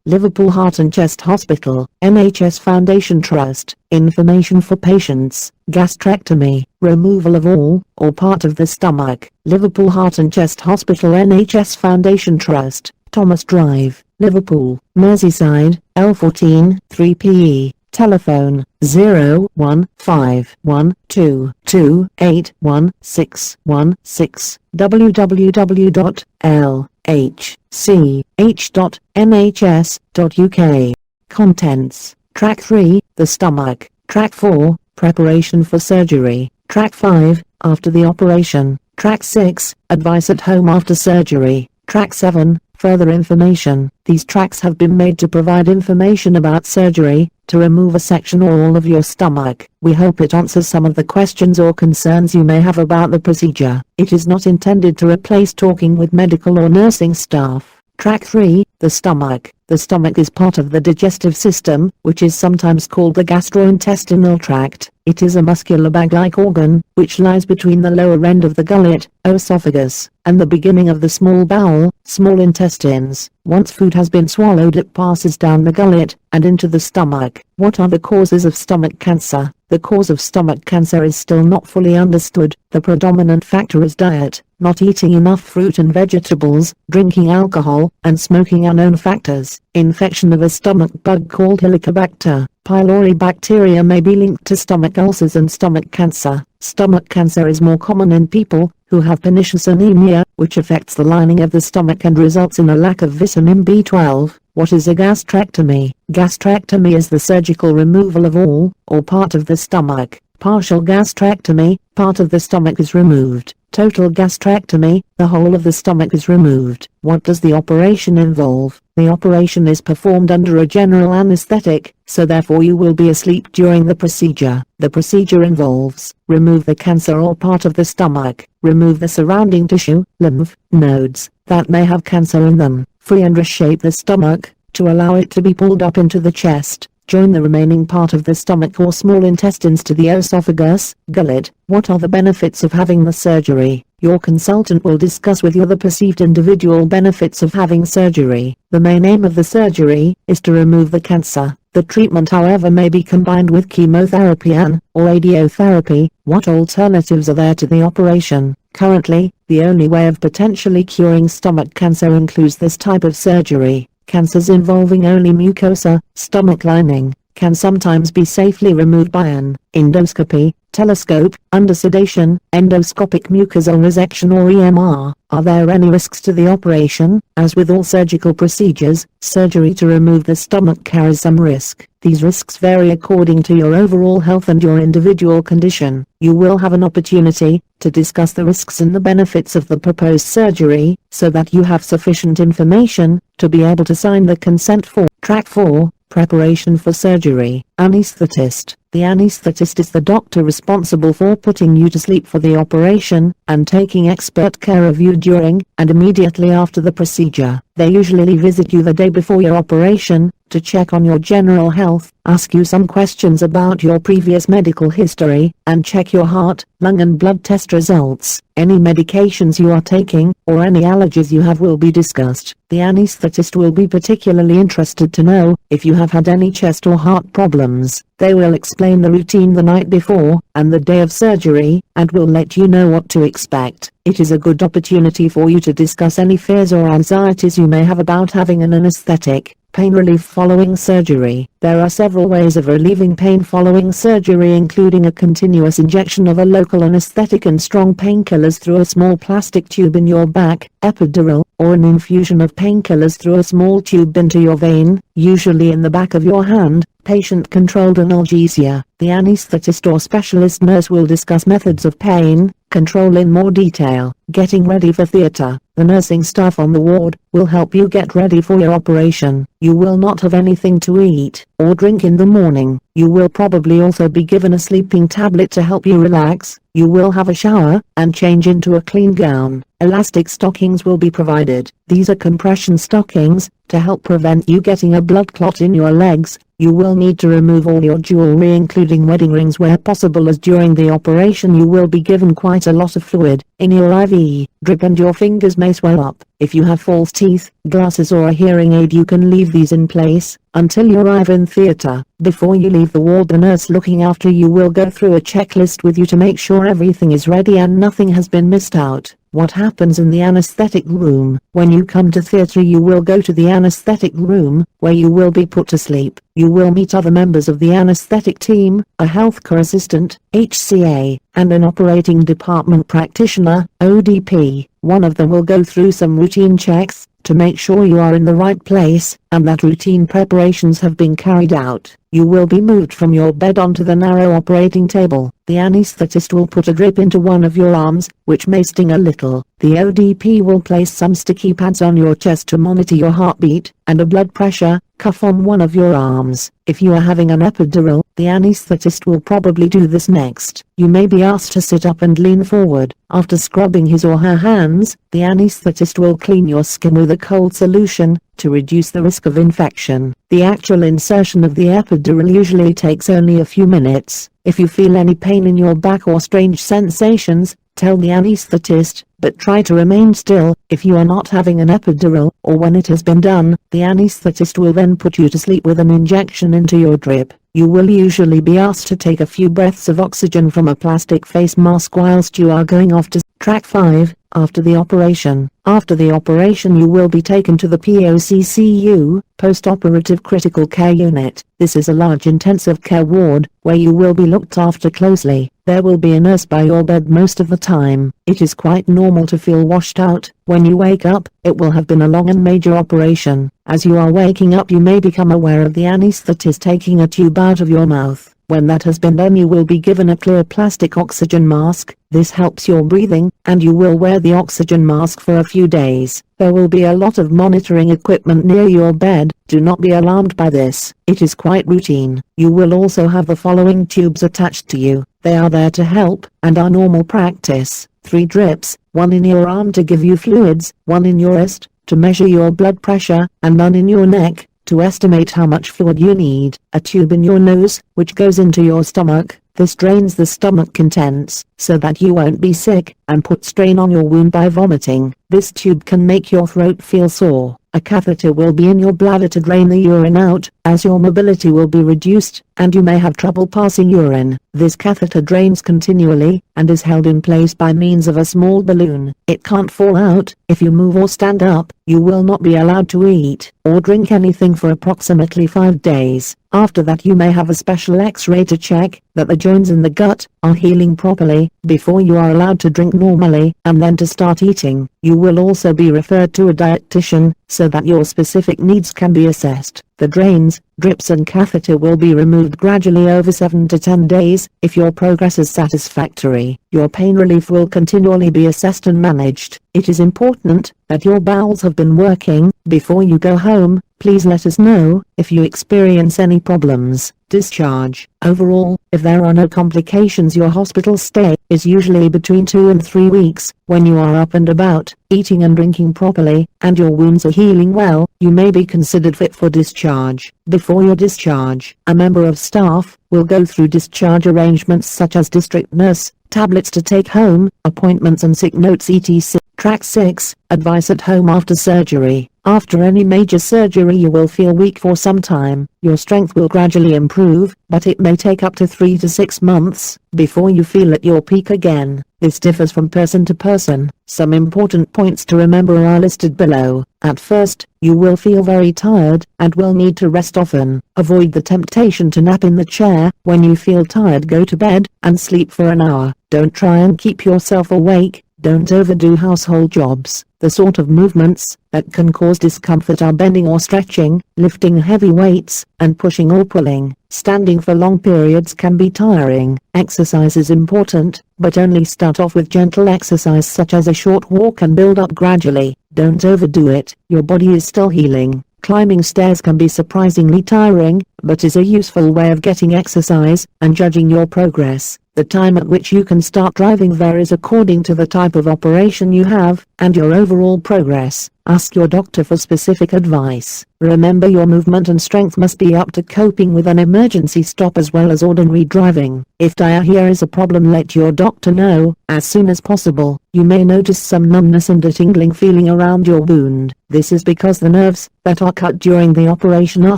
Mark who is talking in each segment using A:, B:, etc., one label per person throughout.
A: Liverpool Heart and Chest Hospital, NHS Foundation Trust. Information for patients: gastrectomy, removal of all or part of the stomach. Liverpool Heart and Chest Hospital, NHS Foundation Trust, Thomas Drive, Liverpool, Merseyside, L14 3PE. Telephone 01512281616. www.lhch.nhs.uk. Contents: Track 3, the stomach. Track 4, preparation for surgery. Track 5, after the operation. Track 6, advice at home after surgery. Track 7, further information. These tracks have been made to provide information about surgery, to remove a section or all of your stomach. We hope it answers some of the questions or concerns you may have about the procedure. It is not intended to replace talking with medical or nursing staff. Track 3, the stomach. The stomach is part of the digestive system, which is sometimes called the gastrointestinal tract. It is a muscular bag-like organ, which lies between the lower end of the gullet, esophagus, and the beginning of the small bowel, small intestines. Once food has been swallowed, it passes down the gullet, and into the stomach. What are the causes of stomach cancer? The cause of stomach cancer is still not fully understood. The predominant factor is diet, not eating enough fruit and vegetables, drinking alcohol, and smoking are known factors. Infection of a stomach bug called Helicobacter pylori bacteria may be linked to stomach ulcers and stomach cancer. Stomach cancer is more common in people who have pernicious anemia, which affects the lining of the stomach and results in a lack of vitamin B12. What is a gastrectomy? Gastrectomy is the surgical removal of all or part of the stomach. Partial gastrectomy, part of the stomach is removed. Total gastrectomy, the whole of the stomach is removed. What does the operation involve? The operation is performed under a general anesthetic, so therefore you will be asleep during the procedure. The procedure involves: remove the cancer or part of the stomach, remove the surrounding tissue, lymph nodes, that may have cancer in them, free and reshape the stomach, to allow it to be pulled up into the chest. Join the remaining part of the stomach or small intestines to the esophagus, gullet. What are the benefits of having the surgery? Your consultant will discuss with you the perceived individual benefits of having surgery. The main aim of the surgery is to remove the cancer. The treatment, however, may be combined with chemotherapy and/or radiotherapy. What alternatives are there to the operation? Currently, the only way of potentially curing stomach cancer includes this type of surgery. Cancers involving only mucosa, stomach lining, can sometimes be safely removed by an endoscopy, telescope, under sedation, endoscopic mucosal resection or EMR. Are there any risks to the operation? As with all surgical procedures, surgery to remove the stomach carries some risk. These risks vary according to your overall health and your individual condition. You will have an opportunity to discuss the risks and the benefits of the proposed surgery, so that you have sufficient information to be able to sign the consent form. Track 4, preparation for surgery. Anesthetist. The anesthetist is the doctor responsible for putting you to sleep for the operation, and taking expert care of you during and immediately after the procedure. They usually visit you the day before your operation, to check on your general health, ask you some questions about your previous medical history, and check your heart, lung and blood test results. Any medications you are taking, or any allergies you have will be discussed. The anesthetist will be particularly interested to know if you have had any chest or heart problems. They will explain the routine the night before, and the day of surgery, and will let you know what to expect. It is a good opportunity for you to discuss any fears or anxieties you may have about having an anesthetic. Pain relief following surgery. There are several ways of relieving pain following surgery, including a continuous injection of a local anesthetic and strong painkillers through a small plastic tube in your back, epidural, or an infusion of painkillers through a small tube into your vein, usually in the back of your hand. Patient-controlled analgesia. The anesthetist or specialist nurse will discuss methods of pain control in more detail. Getting ready for theater. The nursing staff on the ward will help you get ready for your operation. You will not have anything to eat or drink in the morning. You will probably also be given a sleeping tablet to help you relax. You will have a shower and change into a clean gown. Elastic stockings will be provided. These are compression stockings To help prevent you getting a blood clot in your legs, you will need to remove all your jewelry including wedding rings where possible, as during the operation you will be given quite a lot of fluid in your IV drip and your fingers may swell up. If you have false teeth, glasses or a hearing aid, you can leave these in place until you arrive in theater. Before you leave the ward, the nurse looking after you will go through a checklist with you to make sure everything is ready and nothing has been missed out. What happens in the anesthetic room? When you come to theater, you will go to the anesthetic room, where you will be put to sleep. You will meet other members of the anesthetic team, a healthcare assistant, HCA, and an operating department practitioner, ODP. One of them will go through some routine checks to make sure you are in the right place and that routine preparations have been carried out. You will be moved from your bed onto the narrow operating table. The anesthetist will put a drip into one of your arms, which may sting a little. The ODP will place some sticky pads on your chest to monitor your heartbeat and a blood pressure cuff on one of your arms. If you are having an epidural, the anesthetist will probably do this next. You may be asked to sit up and lean forward. After scrubbing his or her hands, the anesthetist will clean your skin with a cold solution to reduce the risk of infection. The actual insertion of the epidural usually takes only a few minutes. If you feel any pain in your back or strange sensations, tell the anesthetist, but try to remain still. If you are not having an epidural, or when it has been done, the anesthetist will then put you to sleep with an injection into your drip. You will usually be asked to take a few breaths of oxygen from a plastic face mask whilst you are going off to track 5, after the operation. After the operation you will be taken to the POCCU, post-operative critical care unit. This is a large intensive care ward, where you will be looked after closely. There will be a nurse by your bed most of the time. It is quite normal to feel washed out. When you wake up, it will have been a long and major operation. As you are waking up you may become aware of the anesthetist taking a tube out of your mouth. When that has been done you will be given a clear plastic oxygen mask. This helps your breathing, and you will wear the oxygen mask for a few days. There will be a lot of monitoring equipment near your bed. Do not be alarmed by this. It is quite routine. You will also have the following tubes attached to you. They are there to help, and are normal practice. 3 drips, 1 in your arm to give you fluids, 1 in your wrist, to measure your blood pressure, and 1 in your neck, to estimate how much fluid you need. A tube in your nose, which goes into your stomach. This drains the stomach contents, so that you won't be sick, and put strain on your wound by vomiting. This tube can make your throat feel sore. A catheter will be in your bladder to drain the urine out, as your mobility will be reduced, and you may have trouble passing urine. This catheter drains continually, and is held in place by means of a small balloon. It can't fall out. If you move or stand up, you will not be allowed to eat or drink anything for approximately 5 days. After that you may have a special X-ray to check that the joints in the gut are healing properly, before you are allowed to drink normally, and then to start eating. You will also be referred to a dietitian, so that your specific needs can be assessed. The drains, drips and catheter will be removed gradually over 7 to 10 days. If your progress is satisfactory, your pain relief will continually be assessed and managed. It is important that your bowels have been working before you go home. Please let us know if you experience any problems. Discharge. Overall, if there are no complications, your hospital stay is usually between 2 and 3 weeks. When you are up and about, eating and drinking properly, and your wounds are healing well, you may be considered fit for discharge. Before your discharge, a member of staff will go through discharge arrangements such as district nurse, tablets to take home, appointments and sick notes etc. Track 6, advice at home after surgery. After any major surgery you will feel weak for some time. Your strength will gradually improve, but it may take up to 3 to 6 months before you feel at your peak again. This differs from person to person. Some important points to remember are listed below. At first, you will feel very tired and will need to rest often. Avoid the temptation to nap in the chair. When you feel tired, go to bed and sleep for an hour. Don't try and keep yourself awake. Don't overdo household jobs. The sort of movements that can cause discomfort are bending or stretching, lifting heavy weights, and pushing or pulling. Standing for long periods can be tiring. Exercise is important, but only start off with gentle exercise such as a short walk and build up gradually. Don't overdo it. Your body is still healing. Climbing stairs can be surprisingly tiring, but is a useful way of getting exercise and judging your progress. The time at which you can start driving varies according to the type of operation you have and your overall progress. Ask your doctor for specific advice. Remember, your movement and strength must be up to coping with an emergency stop as well as ordinary driving. If diarrhea is a problem, let your doctor know as soon as possible. You may notice some numbness and a tingling feeling around your wound. This is because the nerves that are cut during the operation are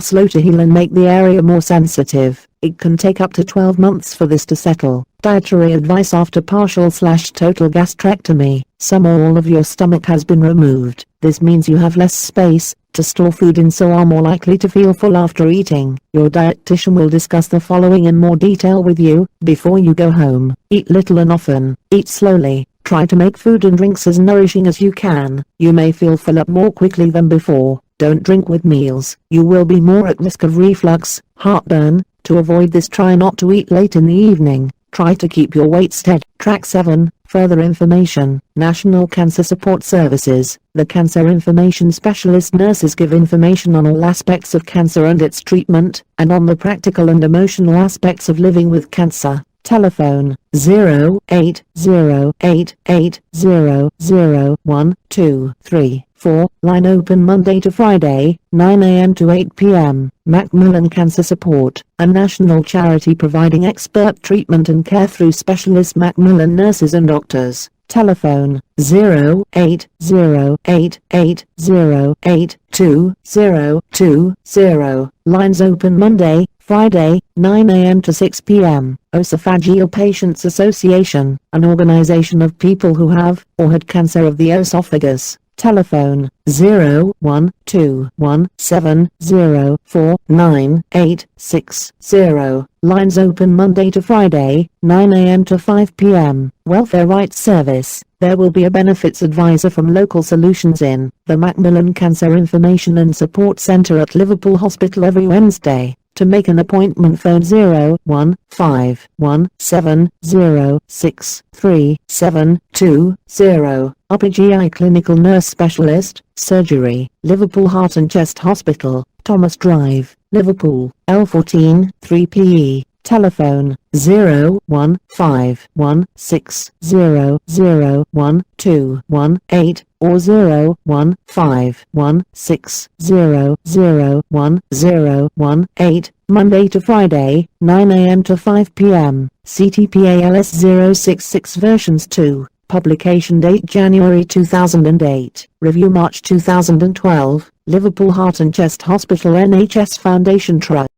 A: slow to heal and make the area more sensitive. It can take up to 12 months for this to settle. Dietary advice after partial/total gastrectomy. Some or all of your stomach has been removed. This means you have less space to store food and so are more likely to feel full after eating. Your dietitian will discuss the following in more detail with you before you go home. Eat little and often. Eat slowly. Try to make food and drinks as nourishing as you can. You may feel full up more quickly than before. Don't drink with meals. You will be more at risk of reflux, heartburn. To avoid this, try not to eat late in the evening. Try to keep your weight steady. Track 7. Further information. National Cancer Support Services. The Cancer Information Specialist nurses give information on all aspects of cancer and its treatment, and on the practical and emotional aspects of living with cancer. Telephone 08088000123. Line open Monday to Friday, 9 a.m. to 8 p.m. Macmillan Cancer Support, a national charity providing expert treatment and care through specialist Macmillan nurses and doctors. Telephone 08088082020. Lines open Monday, Friday, 9 a.m. to 6 p.m. Esophageal Patients Association, an organization of people who have or had cancer of the esophagus. Telephone 01217049860. Lines open Monday to Friday, 9 a.m. to 5 p.m. Welfare Rights Service. There will be a benefits advisor from Local Solutions in the Macmillan Cancer Information and Support Centre at Liverpool Hospital every Wednesday. To make an appointment, phone 01517063720. Upper GI Clinical Nurse Specialist, Surgery, Liverpool Heart and Chest Hospital, Thomas Drive, Liverpool, L14 3PE. Telephone 01516001218 or 01516001018. Monday to Friday, 9 a.m. to 5 p.m. CTPALS 066 versions 2. Publication date January 2008. Review March 2012. Liverpool Heart and Chest Hospital NHS Foundation Trust.